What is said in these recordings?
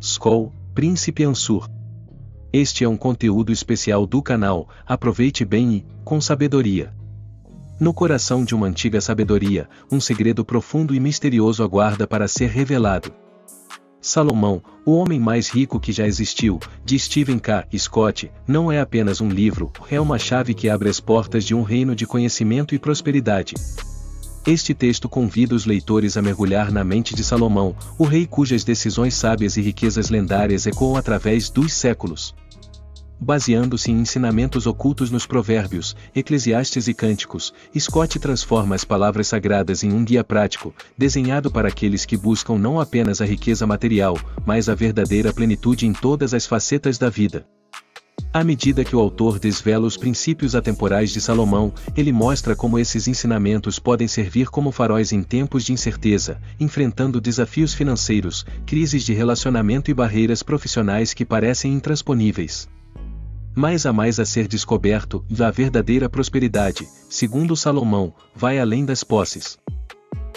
Skol, Príncipe Ansur. Este é um conteúdo especial do canal, aproveite bem e, com sabedoria. No coração de uma antiga sabedoria, um segredo profundo e misterioso aguarda para ser revelado. Salomão, o homem mais rico que já existiu, de Stephen K. Scott, não é apenas um livro, é uma chave que abre as portas de um reino de conhecimento e prosperidade. Este texto convida os leitores a mergulhar na mente de Salomão, o rei cujas decisões sábias e riquezas lendárias ecoam através dos séculos. Baseando-se em ensinamentos ocultos nos provérbios, Eclesiastes e Cânticos, Scott transforma as palavras sagradas em um guia prático, desenhado para aqueles que buscam não apenas a riqueza material, mas a verdadeira plenitude em todas as facetas da vida. À medida que o autor desvela os princípios atemporais de Salomão, ele mostra como esses ensinamentos podem servir como faróis em tempos de incerteza, enfrentando desafios financeiros, crises de relacionamento e barreiras profissionais que parecem intransponíveis. Mas há mais a ser descoberto, e a verdadeira prosperidade, segundo Salomão, vai além das posses.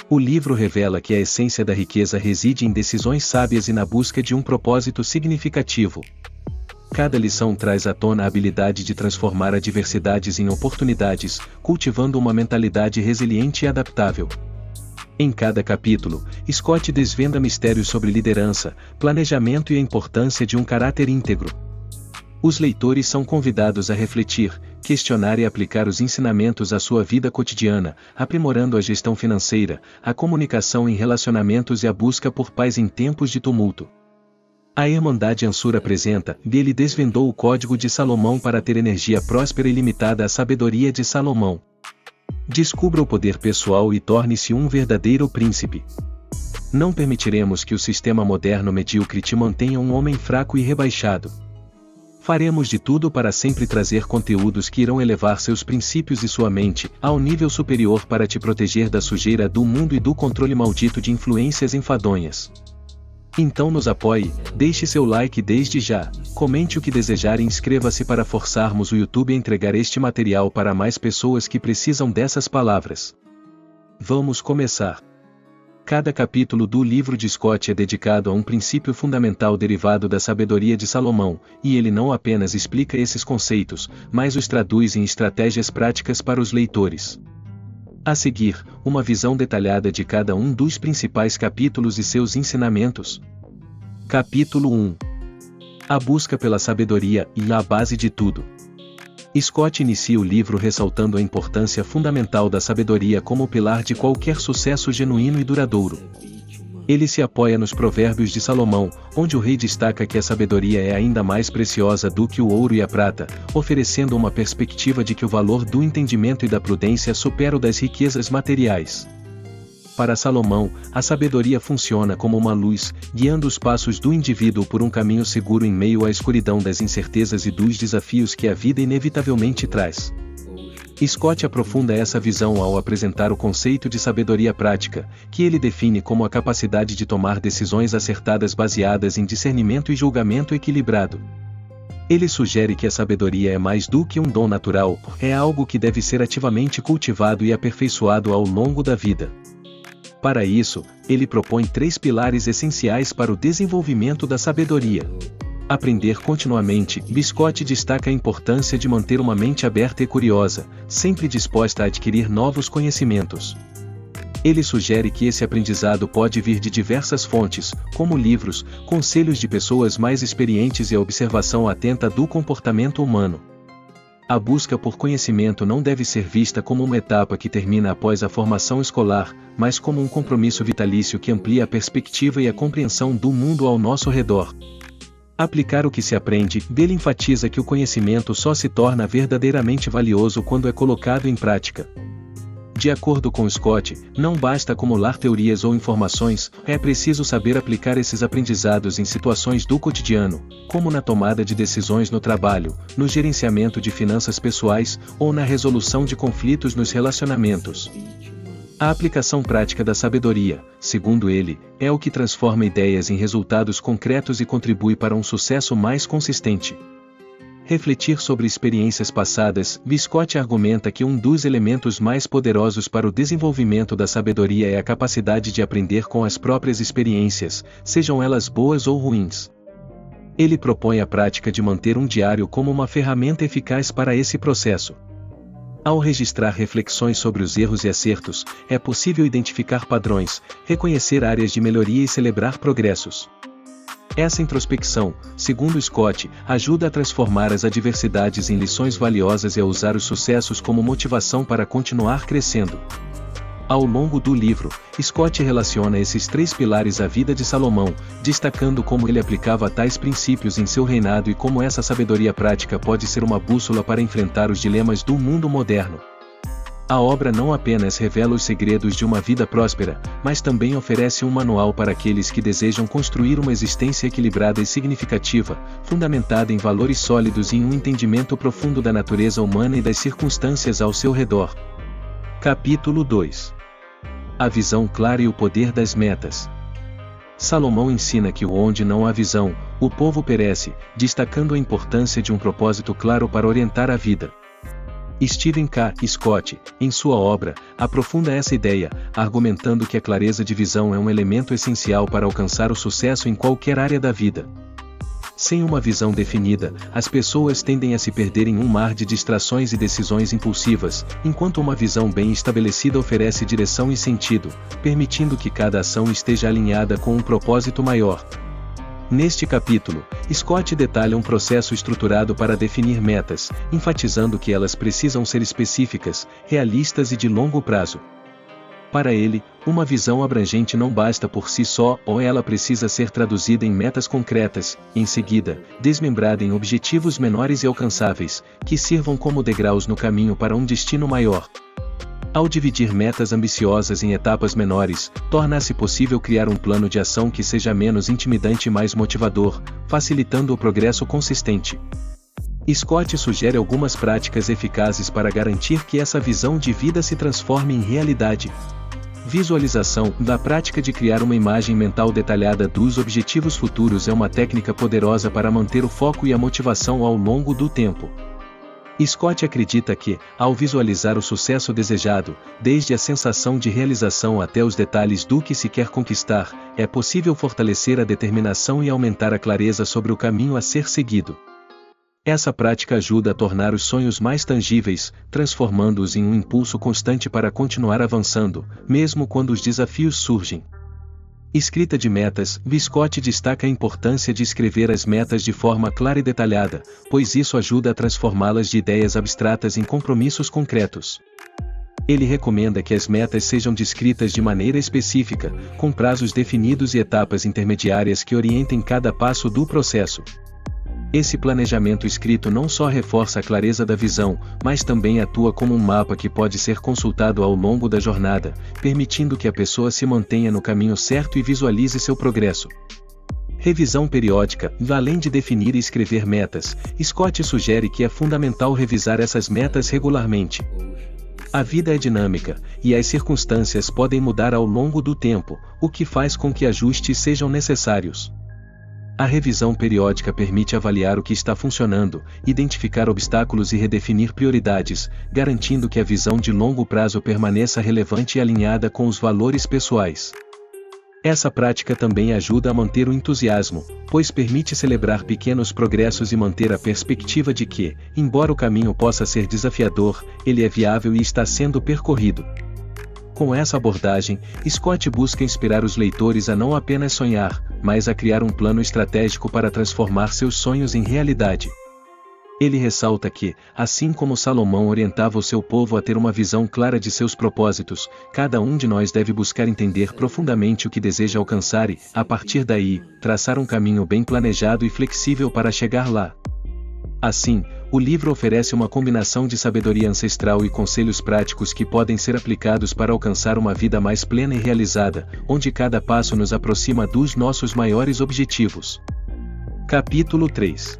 O livro revela que a essência da riqueza reside em decisões sábias e na busca de um propósito significativo. Cada lição traz à tona a habilidade de transformar adversidades em oportunidades, cultivando uma mentalidade resiliente e adaptável. Em cada capítulo, Scott desvenda mistérios sobre liderança, planejamento e a importância de um caráter íntegro. Os leitores são convidados a refletir, questionar e aplicar os ensinamentos à sua vida cotidiana, aprimorando a gestão financeira, a comunicação em relacionamentos e a busca por paz em tempos de tumulto. A Irmandade Ansur apresenta, ele desvendou o código de Salomão para ter energia próspera e limitada à sabedoria de Salomão. Descubra o poder pessoal e torne-se um verdadeiro príncipe. Não permitiremos que o sistema moderno medíocre te mantenha um homem fraco e rebaixado. Faremos de tudo para sempre trazer conteúdos que irão elevar seus princípios e sua mente ao nível superior para te proteger da sujeira do mundo e do controle maldito de influências enfadonhas. Então nos apoie, deixe seu like desde já, comente o que desejar e inscreva-se para forçarmos o YouTube a entregar este material para mais pessoas que precisam dessas palavras. Vamos começar. Cada capítulo do livro de Scott é dedicado a um princípio fundamental derivado da sabedoria de Salomão, e ele não apenas explica esses conceitos, mas os traduz em estratégias práticas para os leitores. A seguir, uma visão detalhada de cada um dos principais capítulos e seus ensinamentos. Capítulo 1. A busca pela sabedoria e a base de tudo. Scott inicia o livro ressaltando a importância fundamental da sabedoria como pilar de qualquer sucesso genuíno e duradouro. Ele se apoia nos provérbios de Salomão, onde o rei destaca que a sabedoria é ainda mais preciosa do que o ouro e a prata, oferecendo uma perspectiva de que o valor do entendimento e da prudência supera o das riquezas materiais. Para Salomão, a sabedoria funciona como uma luz, guiando os passos do indivíduo por um caminho seguro em meio à escuridão das incertezas e dos desafios que a vida inevitavelmente traz. Scott aprofunda essa visão ao apresentar o conceito de sabedoria prática, que ele define como a capacidade de tomar decisões acertadas baseadas em discernimento e julgamento equilibrado. Ele sugere que a sabedoria é mais do que um dom natural, é algo que deve ser ativamente cultivado e aperfeiçoado ao longo da vida. Para isso, ele propõe 3 pilares essenciais para o desenvolvimento da sabedoria. Aprender continuamente, Scott destaca a importância de manter uma mente aberta e curiosa, sempre disposta a adquirir novos conhecimentos. Ele sugere que esse aprendizado pode vir de diversas fontes, como livros, conselhos de pessoas mais experientes e a observação atenta do comportamento humano. A busca por conhecimento não deve ser vista como uma etapa que termina após a formação escolar, mas como um compromisso vitalício que amplia a perspectiva e a compreensão do mundo ao nosso redor. Aplicar o que se aprende, ele enfatiza que o conhecimento só se torna verdadeiramente valioso quando é colocado em prática. De acordo com Scott, não basta acumular teorias ou informações, é preciso saber aplicar esses aprendizados em situações do cotidiano, como na tomada de decisões no trabalho, no gerenciamento de finanças pessoais, ou na resolução de conflitos nos relacionamentos. A aplicação prática da sabedoria, segundo ele, é o que transforma ideias em resultados concretos e contribui para um sucesso mais consistente. Refletir sobre experiências passadas, Scott argumenta que um dos elementos mais poderosos para o desenvolvimento da sabedoria é a capacidade de aprender com as próprias experiências, sejam elas boas ou ruins. Ele propõe a prática de manter um diário como uma ferramenta eficaz para esse processo. Ao registrar reflexões sobre os erros e acertos, é possível identificar padrões, reconhecer áreas de melhoria e celebrar progressos. Essa introspecção, segundo Scott, ajuda a transformar as adversidades em lições valiosas e a usar os sucessos como motivação para continuar crescendo. Ao longo do livro, Scott relaciona esses 3 pilares à vida de Salomão, destacando como ele aplicava tais princípios em seu reinado e como essa sabedoria prática pode ser uma bússola para enfrentar os dilemas do mundo moderno. A obra não apenas revela os segredos de uma vida próspera, mas também oferece um manual para aqueles que desejam construir uma existência equilibrada e significativa, fundamentada em valores sólidos e em um entendimento profundo da natureza humana e das circunstâncias ao seu redor. Capítulo 2. A visão clara e o poder das metas. Salomão ensina que onde não há visão, o povo perece, destacando a importância de um propósito claro para orientar a vida. Stephen K. Scott, em sua obra, aprofunda essa ideia, argumentando que a clareza de visão é um elemento essencial para alcançar o sucesso em qualquer área da vida. Sem uma visão definida, as pessoas tendem a se perder em um mar de distrações e decisões impulsivas, enquanto uma visão bem estabelecida oferece direção e sentido, permitindo que cada ação esteja alinhada com um propósito maior. Neste capítulo, Scott detalha um processo estruturado para definir metas, enfatizando que elas precisam ser específicas, realistas e de longo prazo. Para ele, uma visão abrangente não basta por si só, ou ela precisa ser traduzida em metas concretas, em seguida, desmembrada em objetivos menores e alcançáveis, que sirvam como degraus no caminho para um destino maior. Ao dividir metas ambiciosas em etapas menores, torna-se possível criar um plano de ação que seja menos intimidante e mais motivador, facilitando o progresso consistente. Scott sugere algumas práticas eficazes para garantir que essa visão de vida se transforme em realidade. Visualização. A prática de criar uma imagem mental detalhada dos objetivos futuros é uma técnica poderosa para manter o foco e a motivação ao longo do tempo. Scott acredita que, ao visualizar o sucesso desejado, desde a sensação de realização até os detalhes do que se quer conquistar, é possível fortalecer a determinação e aumentar a clareza sobre o caminho a ser seguido. Essa prática ajuda a tornar os sonhos mais tangíveis, transformando-os em um impulso constante para continuar avançando, mesmo quando os desafios surgem. Escrita de metas. Scott destaca a importância de escrever as metas de forma clara e detalhada, pois isso ajuda a transformá-las de ideias abstratas em compromissos concretos. Ele recomenda que as metas sejam descritas de maneira específica, com prazos definidos e etapas intermediárias que orientem cada passo do processo. Esse planejamento escrito não só reforça a clareza da visão, mas também atua como um mapa que pode ser consultado ao longo da jornada, permitindo que a pessoa se mantenha no caminho certo e visualize seu progresso. Revisão periódica. Além de definir e escrever metas, Scott sugere que é fundamental revisar essas metas regularmente. A vida é dinâmica, e as circunstâncias podem mudar ao longo do tempo, o que faz com que ajustes sejam necessários. A revisão periódica permite avaliar o que está funcionando, identificar obstáculos e redefinir prioridades, garantindo que a visão de longo prazo permaneça relevante e alinhada com os valores pessoais. Essa prática também ajuda a manter o entusiasmo, pois permite celebrar pequenos progressos e manter a perspectiva de que, embora o caminho possa ser desafiador, ele é viável e está sendo percorrido. Com essa abordagem, Scott busca inspirar os leitores a não apenas sonhar, mas a criar um plano estratégico para transformar seus sonhos em realidade. Ele ressalta que, assim como Salomão orientava o seu povo a ter uma visão clara de seus propósitos, cada um de nós deve buscar entender profundamente o que deseja alcançar e, a partir daí, traçar um caminho bem planejado e flexível para chegar lá. Assim, o livro oferece uma combinação de sabedoria ancestral e conselhos práticos que podem ser aplicados para alcançar uma vida mais plena e realizada, onde cada passo nos aproxima dos nossos maiores objetivos. Capítulo 3.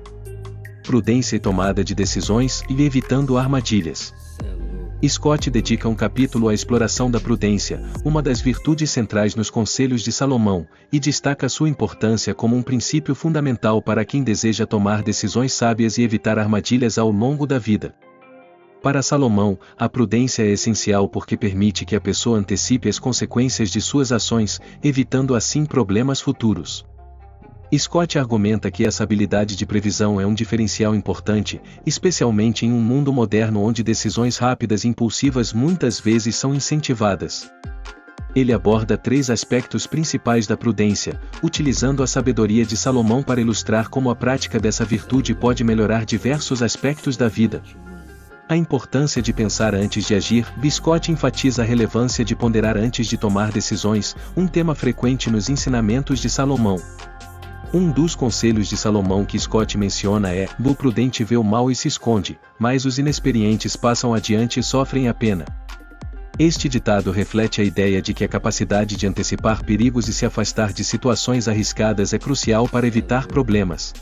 Prudência e tomada de decisões e evitando armadilhas. Scott dedica um capítulo à exploração da prudência, uma das virtudes centrais nos conselhos de Salomão, e destaca sua importância como um princípio fundamental para quem deseja tomar decisões sábias e evitar armadilhas ao longo da vida. Para Salomão, a prudência é essencial porque permite que a pessoa antecipe as consequências de suas ações, evitando assim problemas futuros. Scott argumenta que essa habilidade de previsão é um diferencial importante, especialmente em um mundo moderno onde decisões rápidas e impulsivas muitas vezes são incentivadas. Ele aborda 3 aspectos principais da prudência, utilizando a sabedoria de Salomão para ilustrar como a prática dessa virtude pode melhorar diversos aspectos da vida. A importância de pensar antes de agir. Scott enfatiza a relevância de ponderar antes de tomar decisões, um tema frequente nos ensinamentos de Salomão. Um dos conselhos de Salomão que Scott menciona é: o prudente vê o mal e se esconde, mas os inexperientes passam adiante e sofrem a pena. Este ditado reflete a ideia de que a capacidade de antecipar perigos e se afastar de situações arriscadas é crucial para evitar problemas.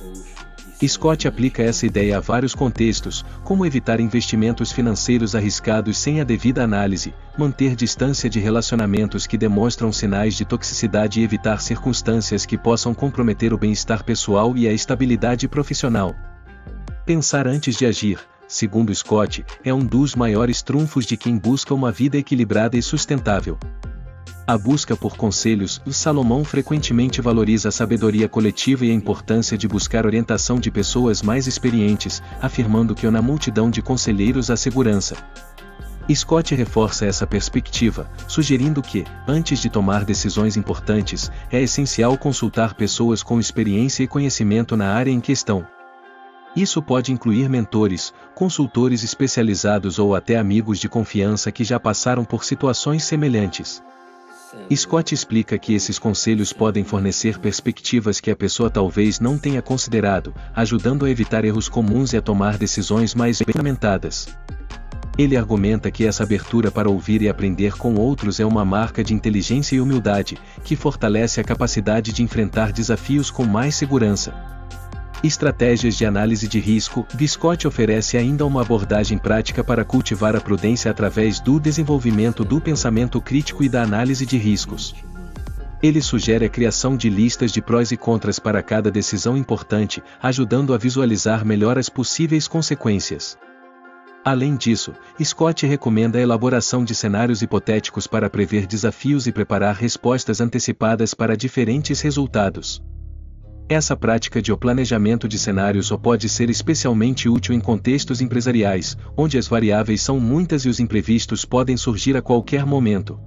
Scott aplica essa ideia a vários contextos, como evitar investimentos financeiros arriscados sem a devida análise, manter distância de relacionamentos que demonstram sinais de toxicidade e evitar circunstâncias que possam comprometer o bem-estar pessoal e a estabilidade profissional. Pensar antes de agir, segundo Scott, é um dos maiores trunfos de quem busca uma vida equilibrada e sustentável. A busca por conselhos. Salomão frequentemente valoriza a sabedoria coletiva e a importância de buscar orientação de pessoas mais experientes, afirmando que na multidão de conselheiros há segurança. Scott reforça essa perspectiva, sugerindo que, antes de tomar decisões importantes, é essencial consultar pessoas com experiência e conhecimento na área em questão. Isso pode incluir mentores, consultores especializados ou até amigos de confiança que já passaram por situações semelhantes. Scott explica que esses conselhos podem fornecer perspectivas que a pessoa talvez não tenha considerado, ajudando a evitar erros comuns e a tomar decisões mais bem fundamentadas. Ele argumenta que essa abertura para ouvir e aprender com outros é uma marca de inteligência e humildade, que fortalece a capacidade de enfrentar desafios com mais segurança. Estratégias de análise de risco. Scott oferece ainda uma abordagem prática para cultivar a prudência através do desenvolvimento do pensamento crítico e da análise de riscos. Ele sugere a criação de listas de prós e contras para cada decisão importante, ajudando a visualizar melhor as possíveis consequências. Além disso, Scott recomenda a elaboração de cenários hipotéticos para prever desafios e preparar respostas antecipadas para diferentes resultados. Essa prática de planejamento de cenários pode ser especialmente útil em contextos empresariais, onde as variáveis são muitas e os imprevistos podem surgir a qualquer momento.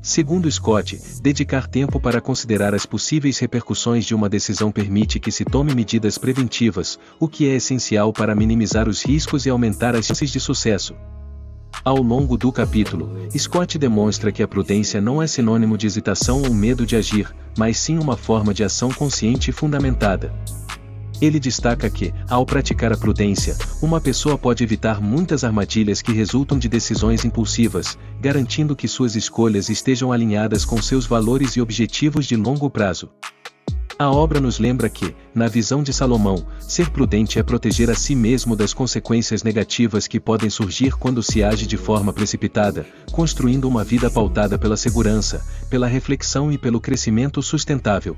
Segundo Scott, dedicar tempo para considerar as possíveis repercussões de uma decisão permite que se tome medidas preventivas, o que é essencial para minimizar os riscos e aumentar as chances de sucesso. Ao longo do capítulo, Scott demonstra que a prudência não é sinônimo de hesitação ou medo de agir, mas sim uma forma de ação consciente e fundamentada. Ele destaca que, ao praticar a prudência, uma pessoa pode evitar muitas armadilhas que resultam de decisões impulsivas, garantindo que suas escolhas estejam alinhadas com seus valores e objetivos de longo prazo. A obra nos lembra que, na visão de Salomão, ser prudente é proteger a si mesmo das consequências negativas que podem surgir quando se age de forma precipitada, construindo uma vida pautada pela segurança, pela reflexão e pelo crescimento sustentável.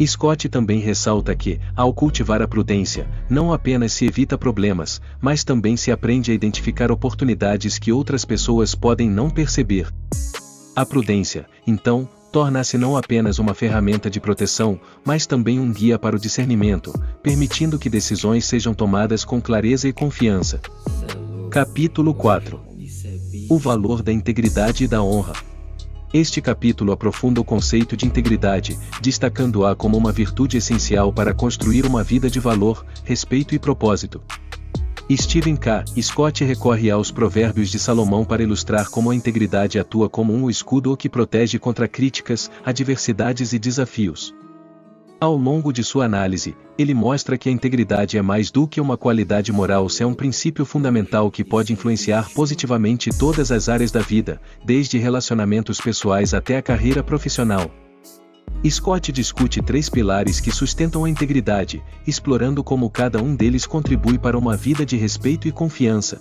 Scott também ressalta que, ao cultivar a prudência, não apenas se evita problemas, mas também se aprende a identificar oportunidades que outras pessoas podem não perceber. A prudência, então, torna-se não apenas uma ferramenta de proteção, mas também um guia para o discernimento, permitindo que decisões sejam tomadas com clareza e confiança. Capítulo 4. O valor da integridade e da honra. Este capítulo aprofunda o conceito de integridade, destacando-a como uma virtude essencial para construir uma vida de valor, respeito e propósito. Stephen K. Scott recorre aos provérbios de Salomão para ilustrar como a integridade atua como um escudo que protege contra críticas, adversidades e desafios. Ao longo de sua análise, ele mostra que a integridade é mais do que uma qualidade moral, é um princípio fundamental que pode influenciar positivamente todas as áreas da vida, desde relacionamentos pessoais até a carreira profissional. Scott discute 3 pilares que sustentam a integridade, explorando como cada um deles contribui para uma vida de respeito e confiança.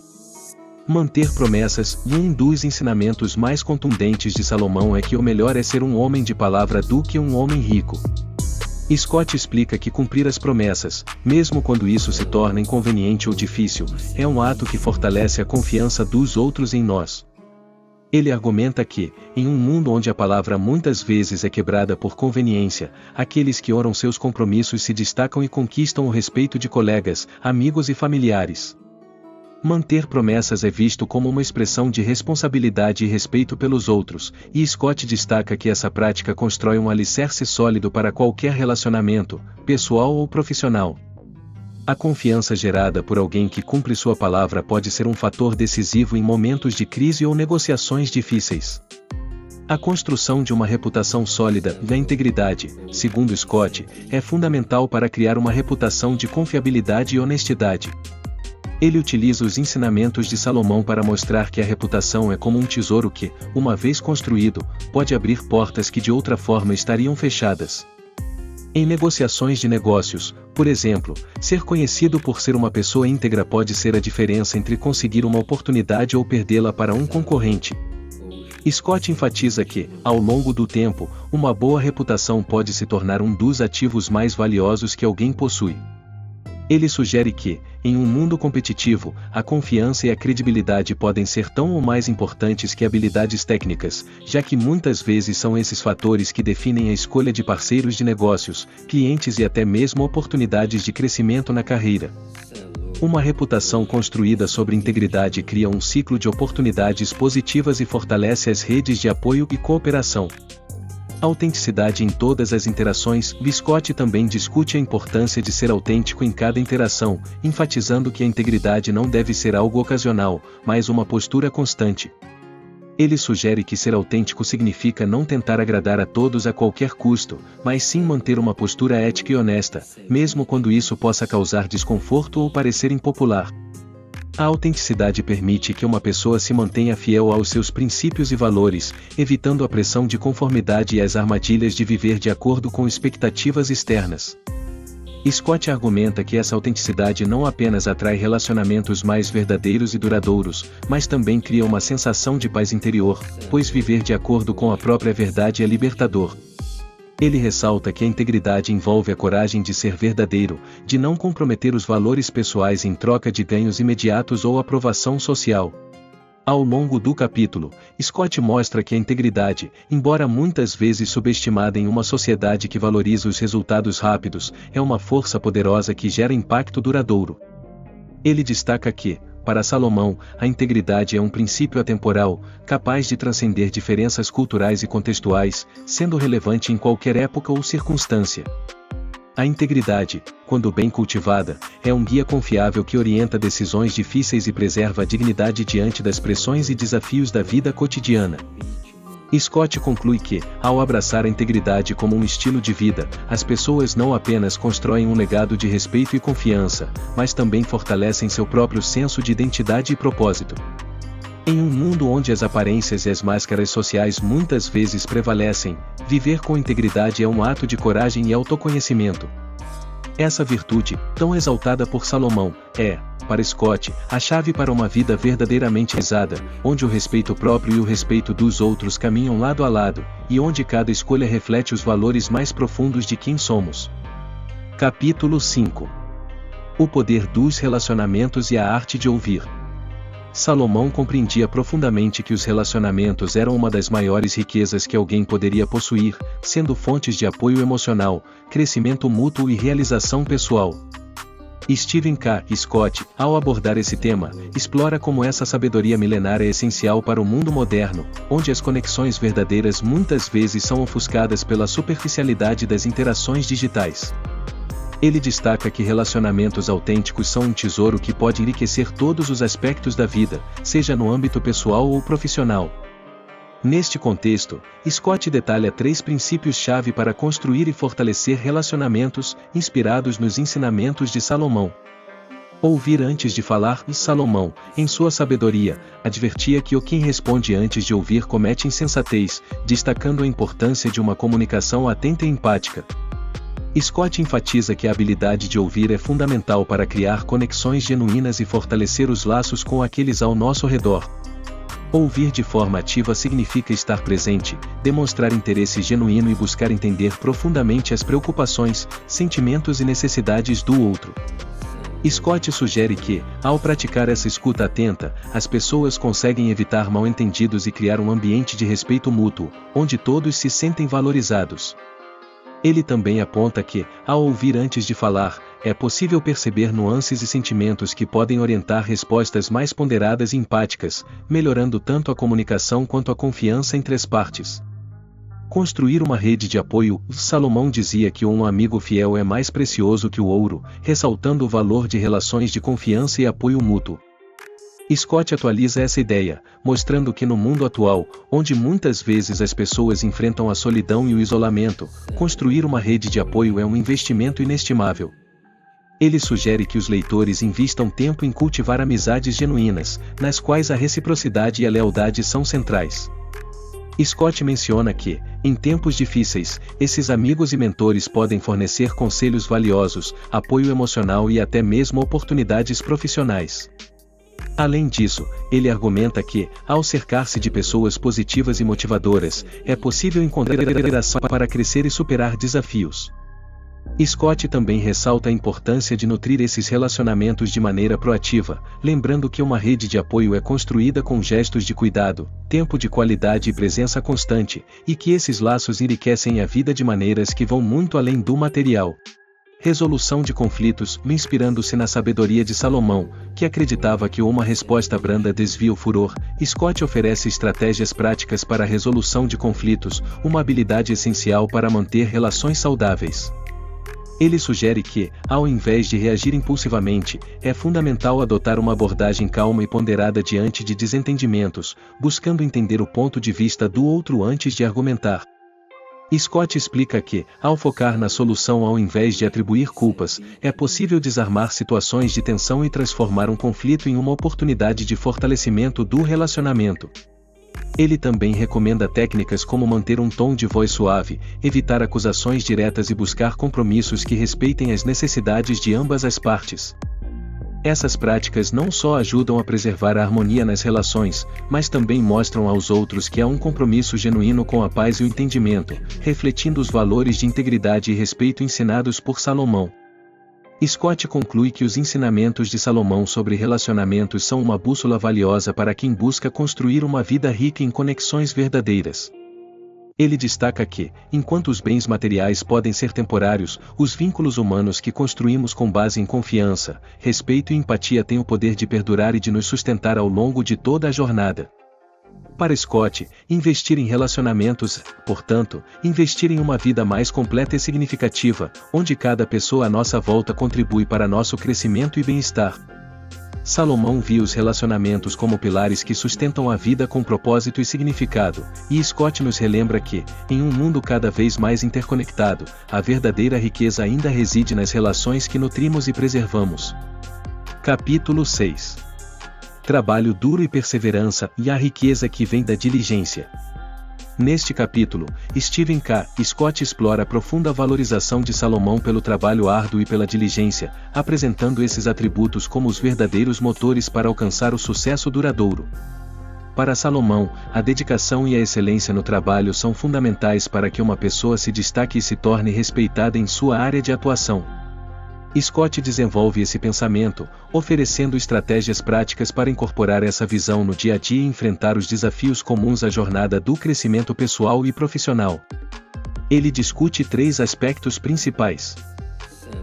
Manter promessas. Um dos ensinamentos mais contundentes de Salomão é que o melhor é ser um homem de palavra do que um homem rico. Scott explica que cumprir as promessas, mesmo quando isso se torna inconveniente ou difícil, é um ato que fortalece a confiança dos outros em nós. Ele argumenta que, em um mundo onde a palavra muitas vezes é quebrada por conveniência, aqueles que honram seus compromissos se destacam e conquistam o respeito de colegas, amigos e familiares. Manter promessas é visto como uma expressão de responsabilidade e respeito pelos outros, e Scott destaca que essa prática constrói um alicerce sólido para qualquer relacionamento, pessoal ou profissional. A confiança gerada por alguém que cumpre sua palavra pode ser um fator decisivo em momentos de crise ou negociações difíceis. A construção de uma reputação sólida e a integridade, segundo Scott, é fundamental para criar uma reputação de confiabilidade e honestidade. Ele utiliza os ensinamentos de Salomão para mostrar que a reputação é como um tesouro que, uma vez construído, pode abrir portas que de outra forma estariam fechadas. Em negociações de negócios, por exemplo, ser conhecido por ser uma pessoa íntegra pode ser a diferença entre conseguir uma oportunidade ou perdê-la para um concorrente. Scott enfatiza que, ao longo do tempo, uma boa reputação pode se tornar um dos ativos mais valiosos que alguém possui. Ele sugere que, em um mundo competitivo, a confiança e a credibilidade podem ser tão ou mais importantes que habilidades técnicas, já que muitas vezes são esses fatores que definem a escolha de parceiros de negócios, clientes e até mesmo oportunidades de crescimento na carreira. Uma reputação construída sobre integridade cria um ciclo de oportunidades positivas e fortalece as redes de apoio e cooperação. Autenticidade em todas as interações. Scott também discute a importância de ser autêntico em cada interação, enfatizando que a integridade não deve ser algo ocasional, mas uma postura constante. Ele sugere que ser autêntico significa não tentar agradar a todos a qualquer custo, mas sim manter uma postura ética e honesta, mesmo quando isso possa causar desconforto ou parecer impopular. A autenticidade permite que uma pessoa se mantenha fiel aos seus princípios e valores, evitando a pressão de conformidade e as armadilhas de viver de acordo com expectativas externas. Scott argumenta que essa autenticidade não apenas atrai relacionamentos mais verdadeiros e duradouros, mas também cria uma sensação de paz interior, pois viver de acordo com a própria verdade é libertador. Ele ressalta que a integridade envolve a coragem de ser verdadeiro, de não comprometer os valores pessoais em troca de ganhos imediatos ou aprovação social. Ao longo do capítulo, Scott mostra que a integridade, embora muitas vezes subestimada em uma sociedade que valoriza os resultados rápidos, é uma força poderosa que gera impacto duradouro. Ele destaca que, para Salomão, a integridade é um princípio atemporal, capaz de transcender diferenças culturais e contextuais, sendo relevante em qualquer época ou circunstância. A integridade, quando bem cultivada, é um guia confiável que orienta decisões difíceis e preserva a dignidade diante das pressões e desafios da vida cotidiana. Scott conclui que, ao abraçar a integridade como um estilo de vida, as pessoas não apenas constroem um legado de respeito e confiança, mas também fortalecem seu próprio senso de identidade e propósito. Em um mundo onde as aparências e as máscaras sociais muitas vezes prevalecem, viver com integridade é um ato de coragem e autoconhecimento. Essa virtude, tão exaltada por Salomão, é, para Scott, a chave para uma vida verdadeiramente realizada, onde o respeito próprio e o respeito dos outros caminham lado a lado, e onde cada escolha reflete os valores mais profundos de quem somos. Capítulo 5. O poder dos relacionamentos e a arte de ouvir. Salomão compreendia profundamente que os relacionamentos eram uma das maiores riquezas que alguém poderia possuir, sendo fontes de apoio emocional, crescimento mútuo e realização pessoal. Stephen K. Scott, ao abordar esse tema, explora como essa sabedoria milenar é essencial para o mundo moderno, onde as conexões verdadeiras muitas vezes são ofuscadas pela superficialidade das interações digitais. Ele destaca que relacionamentos autênticos são um tesouro que pode enriquecer todos os aspectos da vida, seja no âmbito pessoal ou profissional. Neste contexto, Scott detalha 3 princípios-chave para construir e fortalecer relacionamentos, inspirados nos ensinamentos de Salomão. Ouvir antes de falar. Salomão, em sua sabedoria, advertia que quem responde antes de ouvir comete insensatez, destacando a importância de uma comunicação atenta e empática. Scott enfatiza que a habilidade de ouvir é fundamental para criar conexões genuínas e fortalecer os laços com aqueles ao nosso redor. Ouvir de forma ativa significa estar presente, demonstrar interesse genuíno e buscar entender profundamente as preocupações, sentimentos e necessidades do outro. Scott sugere que, ao praticar essa escuta atenta, as pessoas conseguem evitar mal-entendidos e criar um ambiente de respeito mútuo, onde todos se sentem valorizados. Ele também aponta que, ao ouvir antes de falar, é possível perceber nuances e sentimentos que podem orientar respostas mais ponderadas e empáticas, melhorando tanto a comunicação quanto a confiança entre as partes. Construir uma rede de apoio. Salomão dizia que um amigo fiel é mais precioso que o ouro, ressaltando o valor de relações de confiança e apoio mútuo. Scott atualiza essa ideia, mostrando que no mundo atual, onde muitas vezes as pessoas enfrentam a solidão e o isolamento, construir uma rede de apoio é um investimento inestimável. Ele sugere que os leitores invistam tempo em cultivar amizades genuínas, nas quais a reciprocidade e a lealdade são centrais. Scott menciona que, em tempos difíceis, esses amigos e mentores podem fornecer conselhos valiosos, apoio emocional e até mesmo oportunidades profissionais. Além disso, ele argumenta que, ao cercar-se de pessoas positivas e motivadoras, é possível encontrar inspiração para crescer e superar desafios. Scott também ressalta a importância de nutrir esses relacionamentos de maneira proativa, lembrando que uma rede de apoio é construída com gestos de cuidado, tempo de qualidade e presença constante, e que esses laços enriquecem a vida de maneiras que vão muito além do material. Resolução de conflitos. Inspirando-se na sabedoria de Salomão, que acreditava que uma resposta branda desvia o furor, Scott oferece estratégias práticas para a resolução de conflitos, uma habilidade essencial para manter relações saudáveis. Ele sugere que, ao invés de reagir impulsivamente, é fundamental adotar uma abordagem calma e ponderada diante de desentendimentos, buscando entender o ponto de vista do outro antes de argumentar. Scott explica que, ao focar na solução ao invés de atribuir culpas, é possível desarmar situações de tensão e transformar um conflito em uma oportunidade de fortalecimento do relacionamento. Ele também recomenda técnicas como manter um tom de voz suave, evitar acusações diretas e buscar compromissos que respeitem as necessidades de ambas as partes. Essas práticas não só ajudam a preservar a harmonia nas relações, mas também mostram aos outros que há um compromisso genuíno com a paz e o entendimento, refletindo os valores de integridade e respeito ensinados por Salomão. Scott conclui que os ensinamentos de Salomão sobre relacionamentos são uma bússola valiosa para quem busca construir uma vida rica em conexões verdadeiras. Ele destaca que, enquanto os bens materiais podem ser temporários, os vínculos humanos que construímos com base em confiança, respeito e empatia têm o poder de perdurar e de nos sustentar ao longo de toda a jornada. Para Scott, investir em relacionamentos, portanto, investir em uma vida mais completa e significativa, onde cada pessoa à nossa volta contribui para nosso crescimento e bem-estar. Salomão via os relacionamentos como pilares que sustentam a vida com propósito e significado, e Scott nos relembra que, em um mundo cada vez mais interconectado, a verdadeira riqueza ainda reside nas relações que nutrimos e preservamos. Capítulo 6. Trabalho duro e perseverança, e a riqueza que vem da diligência. Neste capítulo, Stephen K. Scott explora a profunda valorização de Salomão pelo trabalho árduo e pela diligência, apresentando esses atributos como os verdadeiros motores para alcançar o sucesso duradouro. Para Salomão, a dedicação e a excelência no trabalho são fundamentais para que uma pessoa se destaque e se torne respeitada em sua área de atuação. Scott desenvolve esse pensamento, oferecendo estratégias práticas para incorporar essa visão no dia a dia e enfrentar os desafios comuns à jornada do crescimento pessoal e profissional. Ele discute 3 aspectos principais.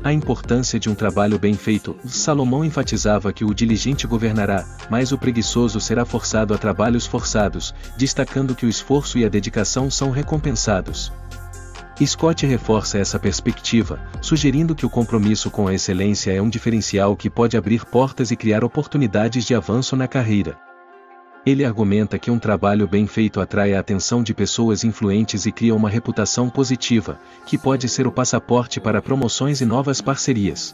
A importância de um trabalho bem feito. Salomão enfatizava que o diligente governará, mas o preguiçoso será forçado a trabalhos forçados, destacando que o esforço e a dedicação são recompensados. Scott reforça essa perspectiva, sugerindo que o compromisso com a excelência é um diferencial que pode abrir portas e criar oportunidades de avanço na carreira. Ele argumenta que um trabalho bem feito atrai a atenção de pessoas influentes e cria uma reputação positiva, que pode ser o passaporte para promoções e novas parcerias.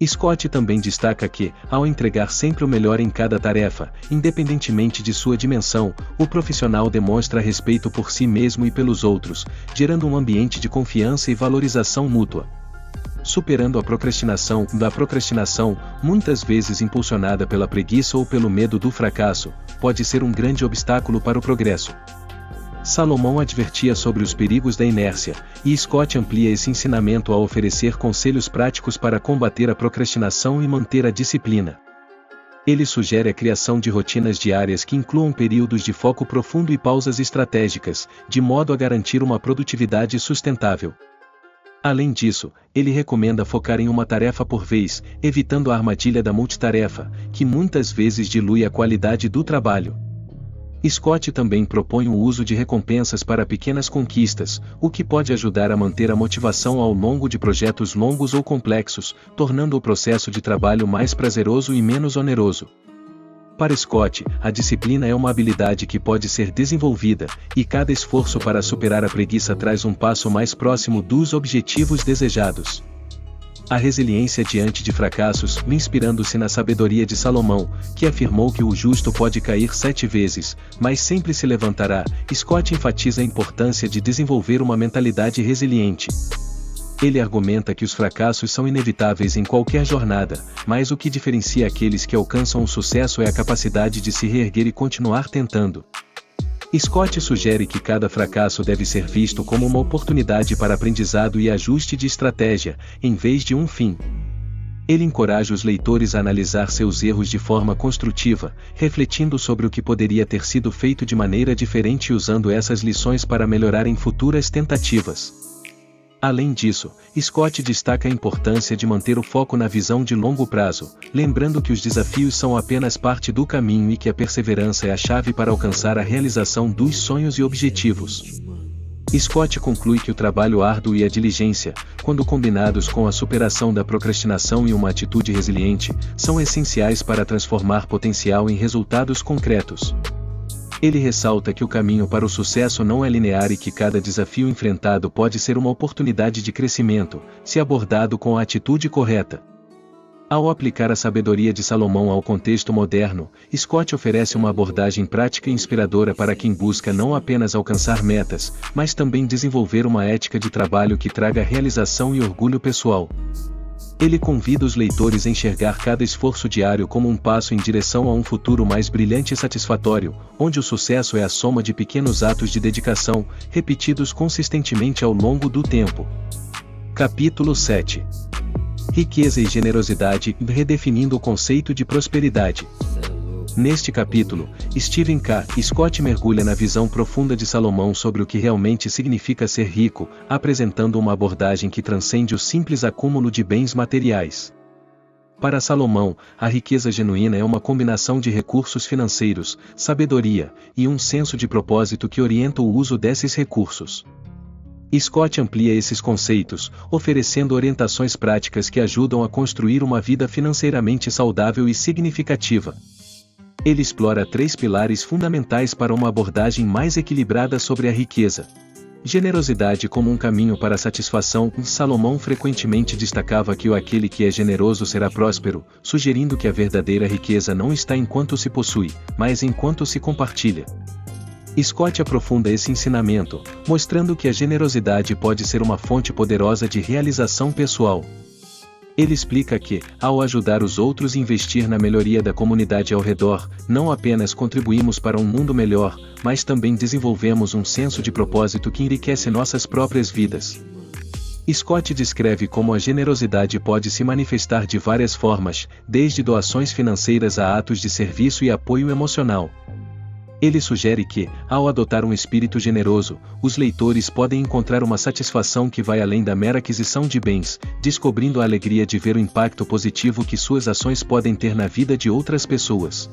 Scott também destaca que, ao entregar sempre o melhor em cada tarefa, independentemente de sua dimensão, o profissional demonstra respeito por si mesmo e pelos outros, gerando um ambiente de confiança e valorização mútua. Superando a procrastinação, muitas vezes impulsionada pela preguiça ou pelo medo do fracasso, pode ser um grande obstáculo para o progresso. Salomão advertia sobre os perigos da inércia, e Scott amplia esse ensinamento ao oferecer conselhos práticos para combater a procrastinação e manter a disciplina. Ele sugere a criação de rotinas diárias que incluam períodos de foco profundo e pausas estratégicas, de modo a garantir uma produtividade sustentável. Além disso, ele recomenda focar em uma tarefa por vez, evitando a armadilha da multitarefa, que muitas vezes dilui a qualidade do trabalho. Scott também propõe o uso de recompensas para pequenas conquistas, o que pode ajudar a manter a motivação ao longo de projetos longos ou complexos, tornando o processo de trabalho mais prazeroso e menos oneroso. Para Scott, a disciplina é uma habilidade que pode ser desenvolvida, e cada esforço para superar a preguiça traz um passo mais próximo dos objetivos desejados. A resiliência diante de fracassos, inspirando-se na sabedoria de Salomão, que afirmou que o justo pode cair 7 vezes, mas sempre se levantará. Scott enfatiza a importância de desenvolver uma mentalidade resiliente. Ele argumenta que os fracassos são inevitáveis em qualquer jornada, mas o que diferencia aqueles que alcançam o sucesso é a capacidade de se reerguer e continuar tentando. Scott sugere que cada fracasso deve ser visto como uma oportunidade para aprendizado e ajuste de estratégia, em vez de um fim. Ele encoraja os leitores a analisar seus erros de forma construtiva, refletindo sobre o que poderia ter sido feito de maneira diferente e usando essas lições para melhorar em futuras tentativas. Além disso, Scott destaca a importância de manter o foco na visão de longo prazo, lembrando que os desafios são apenas parte do caminho e que a perseverança é a chave para alcançar a realização dos sonhos e objetivos. Scott conclui que o trabalho árduo e a diligência, quando combinados com a superação da procrastinação e uma atitude resiliente, são essenciais para transformar potencial em resultados concretos. Ele ressalta que o caminho para o sucesso não é linear e que cada desafio enfrentado pode ser uma oportunidade de crescimento, se abordado com a atitude correta. Ao aplicar a sabedoria de Salomão ao contexto moderno, Scott oferece uma abordagem prática e inspiradora para quem busca não apenas alcançar metas, mas também desenvolver uma ética de trabalho que traga realização e orgulho pessoal. Ele convida os leitores a enxergar cada esforço diário como um passo em direção a um futuro mais brilhante e satisfatório, onde o sucesso é a soma de pequenos atos de dedicação, repetidos consistentemente ao longo do tempo. Capítulo 7. Riqueza e generosidade, redefinindo o conceito de prosperidade. Neste capítulo, Stephen K. Scott mergulha na visão profunda de Salomão sobre o que realmente significa ser rico, apresentando uma abordagem que transcende o simples acúmulo de bens materiais. Para Salomão, a riqueza genuína é uma combinação de recursos financeiros, sabedoria, e um senso de propósito que orienta o uso desses recursos. Scott amplia esses conceitos, oferecendo orientações práticas que ajudam a construir uma vida financeiramente saudável e significativa. Ele explora 3 pilares fundamentais para uma abordagem mais equilibrada sobre a riqueza. Generosidade como um caminho para a satisfação. Salomão frequentemente destacava que aquele que é generoso será próspero, sugerindo que a verdadeira riqueza não está em quanto se possui, mas em quanto se compartilha. Scott aprofunda esse ensinamento, mostrando que a generosidade pode ser uma fonte poderosa de realização pessoal. Ele explica que, ao ajudar os outros e investir na melhoria da comunidade ao redor, não apenas contribuímos para um mundo melhor, mas também desenvolvemos um senso de propósito que enriquece nossas próprias vidas. Scott descreve como a generosidade pode se manifestar de várias formas, desde doações financeiras a atos de serviço e apoio emocional. Ele sugere que, ao adotar um espírito generoso, os leitores podem encontrar uma satisfação que vai além da mera aquisição de bens, descobrindo a alegria de ver o impacto positivo que suas ações podem ter na vida de outras pessoas.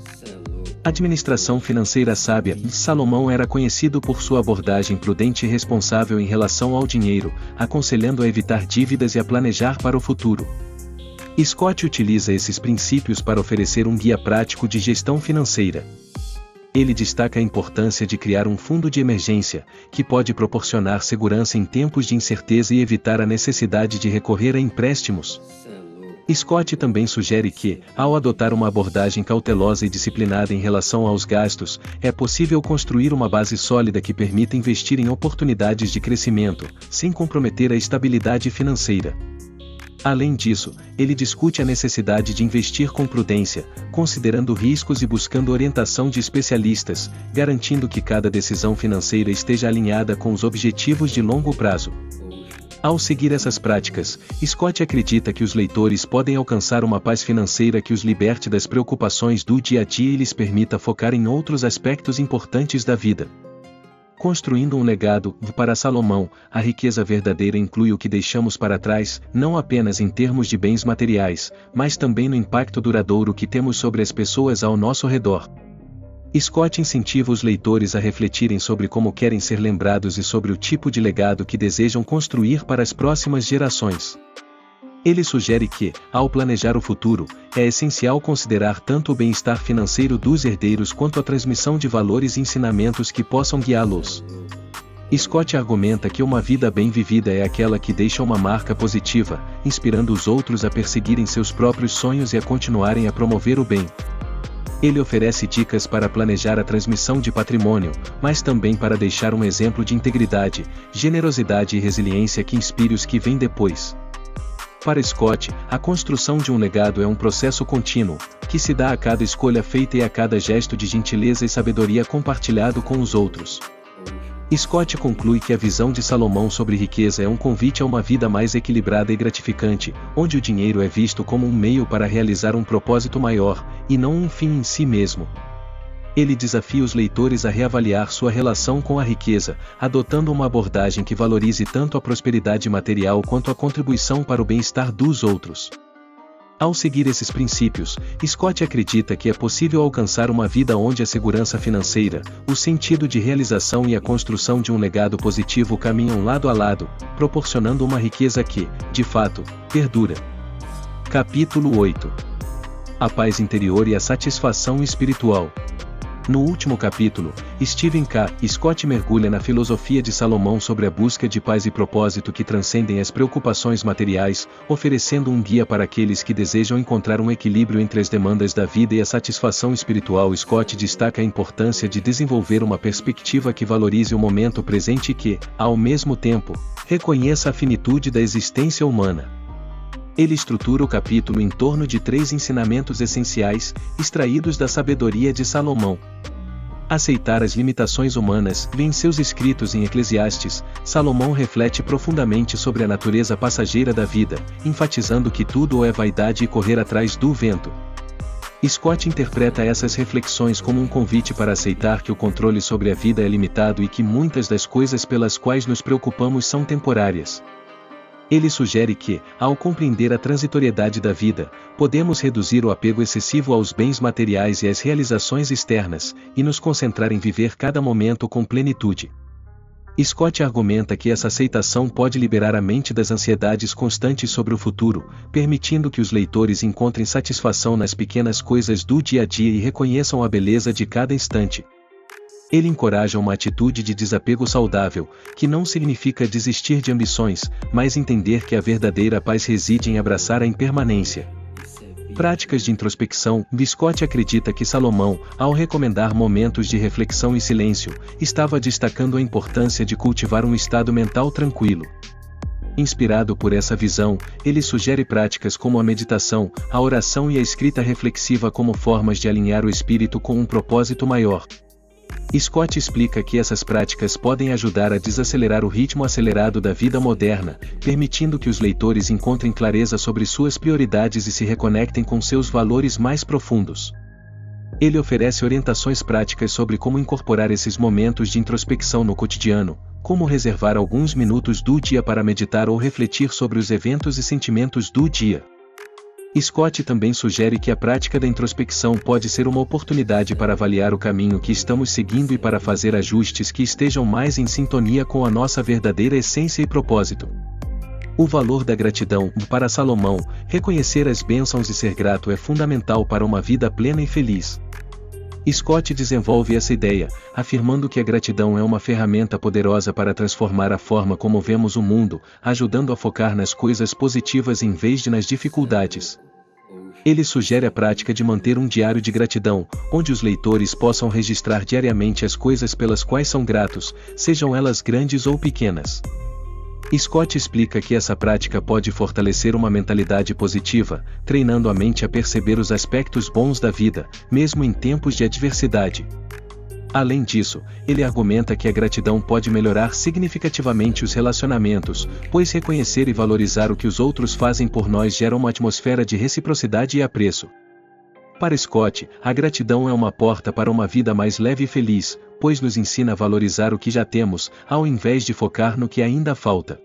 Administração financeira sábia. Salomão era conhecido por sua abordagem prudente e responsável em relação ao dinheiro, aconselhando a evitar dívidas e a planejar para o futuro. Scott utiliza esses princípios para oferecer um guia prático de gestão financeira. Ele destaca a importância de criar um fundo de emergência, que pode proporcionar segurança em tempos de incerteza e evitar a necessidade de recorrer a empréstimos. Scott também sugere que, ao adotar uma abordagem cautelosa e disciplinada em relação aos gastos, é possível construir uma base sólida que permita investir em oportunidades de crescimento, sem comprometer a estabilidade financeira. Além disso, ele discute a necessidade de investir com prudência, considerando riscos e buscando orientação de especialistas, garantindo que cada decisão financeira esteja alinhada com os objetivos de longo prazo. Ao seguir essas práticas, Scott acredita que os leitores podem alcançar uma paz financeira que os liberte das preocupações do dia a dia e lhes permita focar em outros aspectos importantes da vida. Construindo um legado, para Salomão, a riqueza verdadeira inclui o que deixamos para trás, não apenas em termos de bens materiais, mas também no impacto duradouro que temos sobre as pessoas ao nosso redor. Scott incentiva os leitores a refletirem sobre como querem ser lembrados e sobre o tipo de legado que desejam construir para as próximas gerações. Ele sugere que, ao planejar o futuro, é essencial considerar tanto o bem-estar financeiro dos herdeiros quanto a transmissão de valores e ensinamentos que possam guiá-los. Scott argumenta que uma vida bem vivida é aquela que deixa uma marca positiva, inspirando os outros a perseguirem seus próprios sonhos e a continuarem a promover o bem. Ele oferece dicas para planejar a transmissão de patrimônio, mas também para deixar um exemplo de integridade, generosidade e resiliência que inspire os que vêm depois. Para Scott, a construção de um legado é um processo contínuo, que se dá a cada escolha feita e a cada gesto de gentileza e sabedoria compartilhado com os outros. Scott conclui que a visão de Salomão sobre riqueza é um convite a uma vida mais equilibrada e gratificante, onde o dinheiro é visto como um meio para realizar um propósito maior, e não um fim em si mesmo. Ele desafia os leitores a reavaliar sua relação com a riqueza, adotando uma abordagem que valorize tanto a prosperidade material quanto a contribuição para o bem-estar dos outros. Ao seguir esses princípios, Scott acredita que é possível alcançar uma vida onde a segurança financeira, o sentido de realização e a construção de um legado positivo caminham lado a lado, proporcionando uma riqueza que, de fato, perdura. Capítulo 8. A paz interior e a satisfação espiritual. No último capítulo, Stephen K. Scott mergulha na filosofia de Salomão sobre a busca de paz e propósito que transcendem as preocupações materiais, oferecendo um guia para aqueles que desejam encontrar um equilíbrio entre as demandas da vida e a satisfação espiritual. Scott destaca a importância de desenvolver uma perspectiva que valorize o momento presente e que, ao mesmo tempo, reconheça a finitude da existência humana. Ele estrutura o capítulo em torno de 3 ensinamentos essenciais, extraídos da sabedoria de Salomão. Aceitar as limitações humanas. Em seus escritos em Eclesiastes, Salomão reflete profundamente sobre a natureza passageira da vida, enfatizando que tudo é vaidade e correr atrás do vento. Scott interpreta essas reflexões como um convite para aceitar que o controle sobre a vida é limitado e que muitas das coisas pelas quais nos preocupamos são temporárias. Ele sugere que, ao compreender a transitoriedade da vida, podemos reduzir o apego excessivo aos bens materiais e às realizações externas, e nos concentrar em viver cada momento com plenitude. Scott argumenta que essa aceitação pode liberar a mente das ansiedades constantes sobre o futuro, permitindo que os leitores encontrem satisfação nas pequenas coisas do dia a dia e reconheçam a beleza de cada instante. Ele encoraja uma atitude de desapego saudável, que não significa desistir de ambições, mas entender que a verdadeira paz reside em abraçar a impermanência. Práticas de introspecção. Scott acredita que Salomão, ao recomendar momentos de reflexão e silêncio, estava destacando a importância de cultivar um estado mental tranquilo. Inspirado por essa visão, ele sugere práticas como a meditação, a oração e a escrita reflexiva como formas de alinhar o espírito com um propósito maior. Scott explica que essas práticas podem ajudar a desacelerar o ritmo acelerado da vida moderna, permitindo que os leitores encontrem clareza sobre suas prioridades e se reconectem com seus valores mais profundos. Ele oferece orientações práticas sobre como incorporar esses momentos de introspecção no cotidiano, como reservar alguns minutos do dia para meditar ou refletir sobre os eventos e sentimentos do dia. Scott também sugere que a prática da introspecção pode ser uma oportunidade para avaliar o caminho que estamos seguindo e para fazer ajustes que estejam mais em sintonia com a nossa verdadeira essência e propósito. O valor da gratidão. Para Salomão, reconhecer as bênçãos e ser grato é fundamental para uma vida plena e feliz. Scott desenvolve essa ideia, afirmando que a gratidão é uma ferramenta poderosa para transformar a forma como vemos o mundo, ajudando a focar nas coisas positivas em vez de nas dificuldades. Ele sugere a prática de manter um diário de gratidão, onde os leitores possam registrar diariamente as coisas pelas quais são gratos, sejam elas grandes ou pequenas. Scott explica que essa prática pode fortalecer uma mentalidade positiva, treinando a mente a perceber os aspectos bons da vida, mesmo em tempos de adversidade. Além disso, ele argumenta que a gratidão pode melhorar significativamente os relacionamentos, pois reconhecer e valorizar o que os outros fazem por nós gera uma atmosfera de reciprocidade e apreço. Para Scott, a gratidão é uma porta para uma vida mais leve e feliz, pois nos ensina a valorizar o que já temos, ao invés de focar no que ainda falta.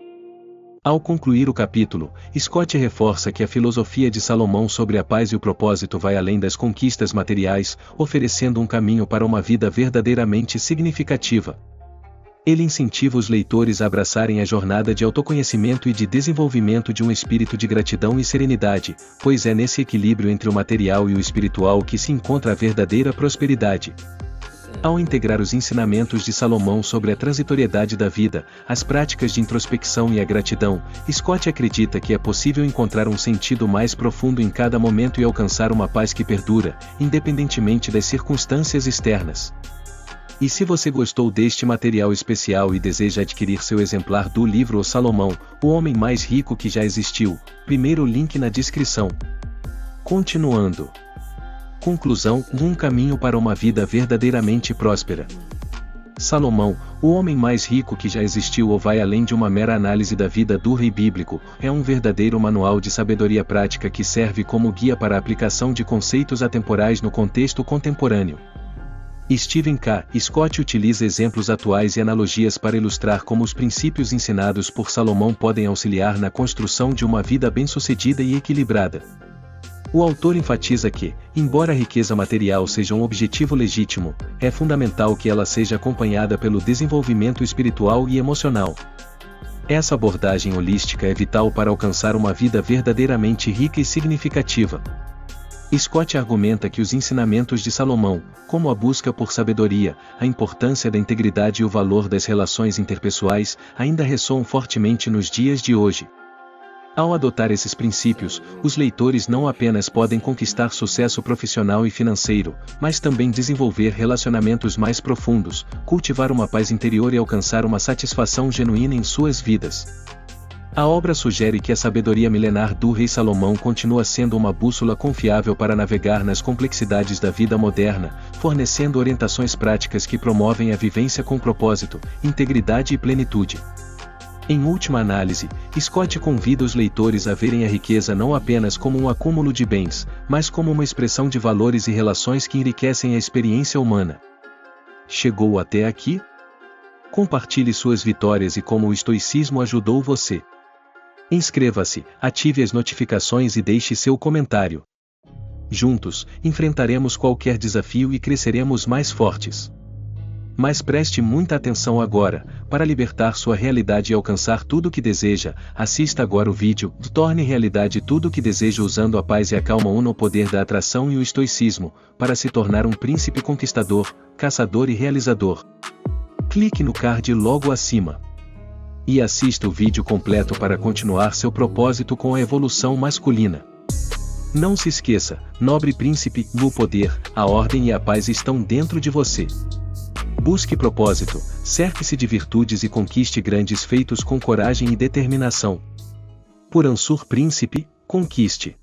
Ao concluir o capítulo, Scott reforça que a filosofia de Salomão sobre a paz e o propósito vai além das conquistas materiais, oferecendo um caminho para uma vida verdadeiramente significativa. Ele incentiva os leitores a abraçarem a jornada de autoconhecimento e de desenvolvimento de um espírito de gratidão e serenidade, pois é nesse equilíbrio entre o material e o espiritual que se encontra a verdadeira prosperidade. Ao integrar os ensinamentos de Salomão sobre a transitoriedade da vida, as práticas de introspecção e a gratidão, Scott acredita que é possível encontrar um sentido mais profundo em cada momento e alcançar uma paz que perdura, independentemente das circunstâncias externas. E se você gostou deste material especial e deseja adquirir seu exemplar do livro O Salomão, o homem mais rico que já existiu, primeiro link na descrição. Continuando. Conclusão: um caminho para uma vida verdadeiramente próspera. Salomão, o homem mais rico que já existiu ou vai além de uma mera análise da vida do rei bíblico, é um verdadeiro manual de sabedoria prática que serve como guia para a aplicação de conceitos atemporais no contexto contemporâneo. Stephen K. Scott utiliza exemplos atuais e analogias para ilustrar como os princípios ensinados por Salomão podem auxiliar na construção de uma vida bem-sucedida e equilibrada. O autor enfatiza que, embora a riqueza material seja um objetivo legítimo, é fundamental que ela seja acompanhada pelo desenvolvimento espiritual e emocional. Essa abordagem holística é vital para alcançar uma vida verdadeiramente rica e significativa. Scott argumenta que os ensinamentos de Salomão, como a busca por sabedoria, a importância da integridade e o valor das relações interpessoais, ainda ressoam fortemente nos dias de hoje. Ao adotar esses princípios, os leitores não apenas podem conquistar sucesso profissional e financeiro, mas também desenvolver relacionamentos mais profundos, cultivar uma paz interior e alcançar uma satisfação genuína em suas vidas. A obra sugere que a sabedoria milenar do rei Salomão continua sendo uma bússola confiável para navegar nas complexidades da vida moderna, fornecendo orientações práticas que promovem a vivência com propósito, integridade e plenitude. Em última análise, Scott convida os leitores a verem a riqueza não apenas como um acúmulo de bens, mas como uma expressão de valores e relações que enriquecem a experiência humana. Chegou até aqui? Compartilhe suas vitórias e como o estoicismo ajudou você. Inscreva-se, ative as notificações e deixe seu comentário. Juntos, enfrentaremos qualquer desafio e cresceremos mais fortes. Mas preste muita atenção agora, para libertar sua realidade e alcançar tudo o que deseja, assista agora o vídeo, torne realidade tudo o que deseja usando a paz e a calma no poder da atração e o estoicismo, para se tornar um príncipe conquistador, caçador e realizador. Clique no card logo acima. E assista o vídeo completo para continuar seu propósito com a evolução masculina. Não se esqueça, nobre príncipe, o poder, a ordem e a paz estão dentro de você. Busque propósito, cerque-se de virtudes e conquiste grandes feitos com coragem e determinação. Por Ansur Príncipe, conquiste.